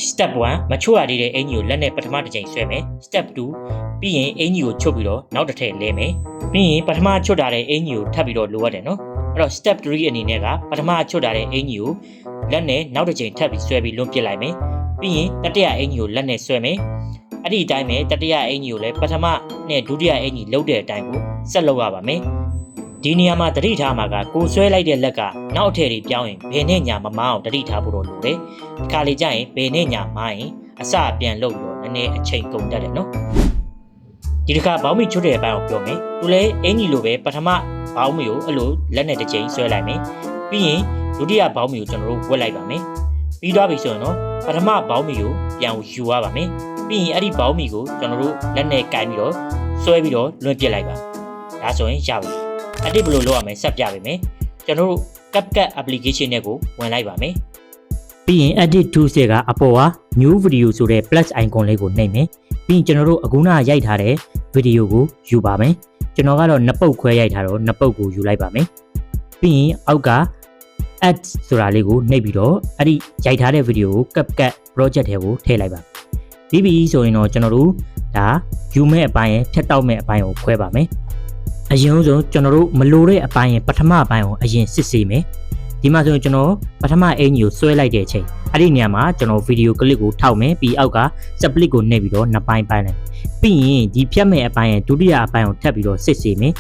step 1မချွတ်ရသေးတဲ့အင်ကြီးကိုလက်နဲ့ပထမတစ်ချိန်ဆွဲမယ် step 2ပြီးရင်အင်ကြီးကိုချွတ်ပြီးတော့နောက်တစ်ထည့်လဲမယ်ပြီးရင်ပထမချွတ်ထားတဲ့အင်ကြီးကိုထပ်ပြီးတော့လိုရတယ်နော်အဲ့တော့ step 3အနေနဲ့ကပထမချွတ်ထားတဲ့အင်ကြီးကိုလက်နဲ့နောက်တစ်ချိန်ထပ်ပြီးဆွဲပြီးလွန်ပစ်လိုက်မယ်ပြီးရင်တတိယအင်ကြီးကိုလက်နဲ့ဆွဲမယ်အဲ့ဒီအတိုင်းပဲတတိယအင်ကြီးကိုလည်းပထမနဲ့ဒုတိယအင်ကြီးလှုပ်တဲ့အတိုင်းကိုဆက်လုပ်ရပါမယ်ဒီနေရာမှာတတိထားမှာကကိုဆွဲလိုက်တဲ့လက်ကနောက်အထည်တွေပြောင်းရင်ဘယ်နဲ့ညာမမအောင်တတိထားဖို့တော့လိုတယ်ဒီခါလေးကျရင်ဘယ်နဲ့ညာမရင်အစပြန်လုပ်ပြီးတော့နည်းနည်းအချိန်ကုန်တတ်တယ်နော်ဒီတစ်ခါဘောင်းမီချွတ်တဲ့အပိုင်းကိုပြောမယ်သူလည်းအင်ကြီးလိုပဲပထမဘောင်းမီကိုအဲ့လိုလက်နဲ့တစ်ချိန်ဆွဲလိုက်မယ်ပြီးရင်ဒုတိယဘောင်းမီကိုကျွန်တော်တို့ဝက်လိုက်ပါမယ်ပြီးသွားပြီဆိုရင်တော့ပထမဘောင်းမီကိုပြန်ယူရပါမယ်ပြီးရင်အဲ့ဒီဘောင်းမီကိုကျွန်တော်တို့လက်နဲ့ကင်ပြီးတော့ဆွဲပြီးတော့လွှင့်ပစ်လိုက်ပါဒါဆိုရင်ရပြီအတိတ်ဘယ်လိုလုပ်ရမလဲဆက်ပြပေးမယ်ကျွန်တော်တို့ CapCut application နဲ့ကိုဝင်လိုက်ပါမယ်ပြီးရင် edit tools ကအပေါ်က new video ဆိုတဲ့ plus icon လေးကိုနှိပ်မယ်ပြီးရင်ကျွန်တော်တို့အခုနရိုက်ထားတဲ့ video ကိုယူပါမယ်ကျွန်တော်ကတော့နှစ်ပုတ်ခွဲရိုက်ထားတော့နှစ်ပုတ်ကိုယူလိုက်ပါမယ်ပြီးရင်အောက်က add ဆိုတာလေးကိုနှိပ်ပြီးတော့အဲ့ဒီရိုက်ထားတဲ့ video ကို CapCut project ထဲကိုထည့်လိုက်ပါပြီးပြီဆိုရင်တော့ကျွန်တော်တို့ဒါယူမဲ့အပိုင်းရဖြတ်တောက်မဲ့အပိုင်းကိုခွဲပါမယ်အရင်ဆုံးကျွန်တော်တို့မလိုတဲ့အပိုင်းပထမအပိုင်းကိုအရင်စစ်ဆေးမယ်ဒီမှာဆိုရင်ကျွန်တော်ပထမအင်ကြီးကိုဆွဲလိုက်တဲ့အချိန်အဲ့ဒီနေရာမှာကျွန်တော်ဗီဒီယိုကလစ်ကိုထောက်မယ်ပြီးအောက်က split ကိုနှိပ်ပြီးတော့နှစ်ပိုင်းပိုင်းလိုက်ပြီးရင်ဒီဖြတ်မဲ့အပိုင်းရဲ့ဒုတိယအပိုင်းကိုထပ်ပြီးတော့စစ်ဆေးမယ်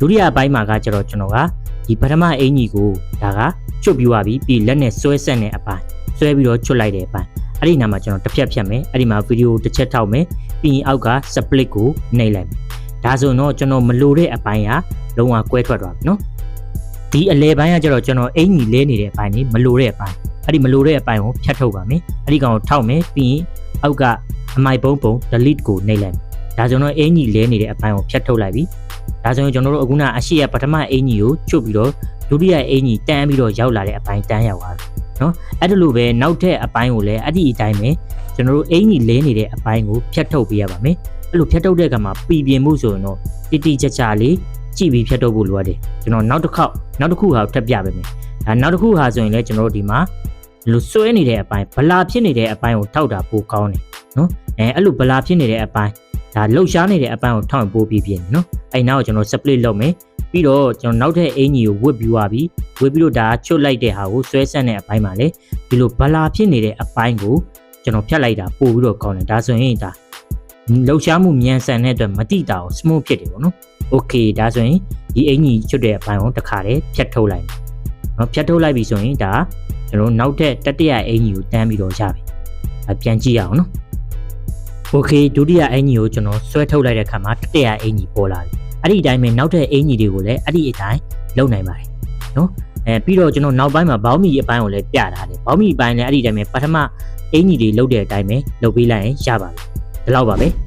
ဒုတိယအပိုင်းမှာကကျွန်တော်ကဒီပထမအင်ကြီးကိုဒါကချွတ်ပြသွားပြီးလက်နဲ့ဆွဲဆက်တဲ့အပိုင်းဆွဲပြီးတော့ချွတ်လိုက်တဲ့အပိုင်းအဲ့ဒီနေရာမှာကျွန်တော်တစ်ဖြတ်ဖြတ်မယ်အဲ့ဒီမှာဗီဒီယိုတစ်ချက်ထောက်မယ်ပြီးရင်အောက်က split ကိုနှိပ်လိုက်မယ်ဒါဆိုတော့ကျွန်တော်မလိုတဲ့အပိုင်းကလုံးဝကွဲထွက်သွားပြီနော်ဒီအလဲပိုင်းကကျတော့ကျွန်တော်အင်ကြီးလဲနေတဲ့အပိုင်းนี่မလိုတဲ့အပိုင်းအဲ့ဒီမလိုတဲ့အပိုင်းကိုဖြတ်ထုတ်ပါမယ်အဲ့ဒီကောင်ကိုထောက်မယ်ပြီးရင်အောက်ကအမိုက်ပုံ delete ကိုနှိပ်လိုက်ဒါဆိုတော့အင်ကြီးလဲနေတဲ့အပိုင်းကိုဖြတ်ထုတ်လိုက်ပြီဒါဆိုရင်ကျွန်တော်တို့အခုနအရှိရပထမအင်ကြီးကိုချုပ်ပြီးတော့ဒုတိယအင်ကြီးတန်းပြီးတော့ရောက်လာတဲ့အပိုင်းတန်းရောက်သွားပြီနော်အဲ့ဒါလိုပဲနောက်ထပ်အပိုင်းကိုလည်းအဲ့ဒီအတိုင်းပဲကျွန်တော်တို့အင်ကြီးလဲနေတဲ့အပိုင်းကိုဖြတ်ထုတ်ပေးရပါမယ်အဲ့လိုဖြတ်ထုတ်တဲ့အခါမှာပြည်ပြင်းမှုဆိုရင်တော့တိတိကျကျလေးကြည့်ပြီးဖြတ်ထုတ်ဖို့လိုရတယ်ကျွန်တော်နောက်တစ်ခုဟာထပ်ပြပေးမယ်ဒါနောက်တစ်ခုဟာဆိုရင်လည်းကျွန်တော်တို့ဒီမှာလူဆွဲနေတဲ့အပိုင်းဗလာဖြစ်နေတဲ့အပိုင်းကိုထောက်တာပိုကောင်းတယ်နော်အဲ့လိုဗလာဖြစ်နေတဲ့အပိုင်းဒါလှုပ်ရှားနေတဲ့အပိုင်းကိုထောက်ပို့ပြီးပြင်နော်အဲ့နောက်ကျွန်တော် split လုပ်မယ်ပြီးတော့ကျွန်တော်နောက်ထပ်အင်ကြီးကိုဝတ်ပြီးသွားပြီဝတ်ပြီးတော့ဒါချွတ်လိုက်တဲ့ဟာကိုဆွဲဆက်တဲ့အပိုင်းမှာလေဒီလိုဗလာဖြစ်နေတဲ့အပိုင်းကိုကျွန်တော်ဖြတ်လိုက်တာပို့ပြီးတော့ကောင်းတယ်ဒါဆိုရင်ဒါလှုပ်ရှားမှုမြန်ဆန်တဲ့အတွက်မတိတာကို smooth ဖြစ်တယ်ပေါ့နော်။ Okay ဒါဆိုရင်ဒီအင်ကြီးချွတ်တဲ့အပိုင်းကိုတစ်ခါတည်းဖြတ်ထုတ်လိုက်မယ်။နော်ဖြတ်ထုတ်လိုက်ပြီဆိုရင်ဒါကျွန်တော်နောက်ထပ်တတိယအင်ကြီးကိုတန်းပြီးတော့ရပြီ။ပြန်ကြည့်ရအောင်နော်။ Okay ဒုတိယအင်ကြီးကိုကျွန်တော်ဆွဲထုတ်လိုက်တဲ့အခါမှာတတိယအင်ကြီးပေါ်လာပြီ။အဲ့ဒီအတိုင်းပဲနောက်ထပ်အင်ကြီးတွေကိုလည်းအဲ့ဒီအတိုင်းလုပ်နိုင်ပါတယ်။နော်ပြီးတော့ကျွန်တော်နောက်ပိုင်းမှာဘောင်းမီအပိုင်းကိုလည်းပြထားတယ်။ဘောင်းမီအပိုင်းလည်းအဲ့ဒီအတိုင်းပဲပထမအင်ကြီးတွေလုပ်တဲ့အတိုင်းပဲလုပ်ပေးလိုက်ရင်ရပါပြီ။ဒီလောက်ပါပဲ။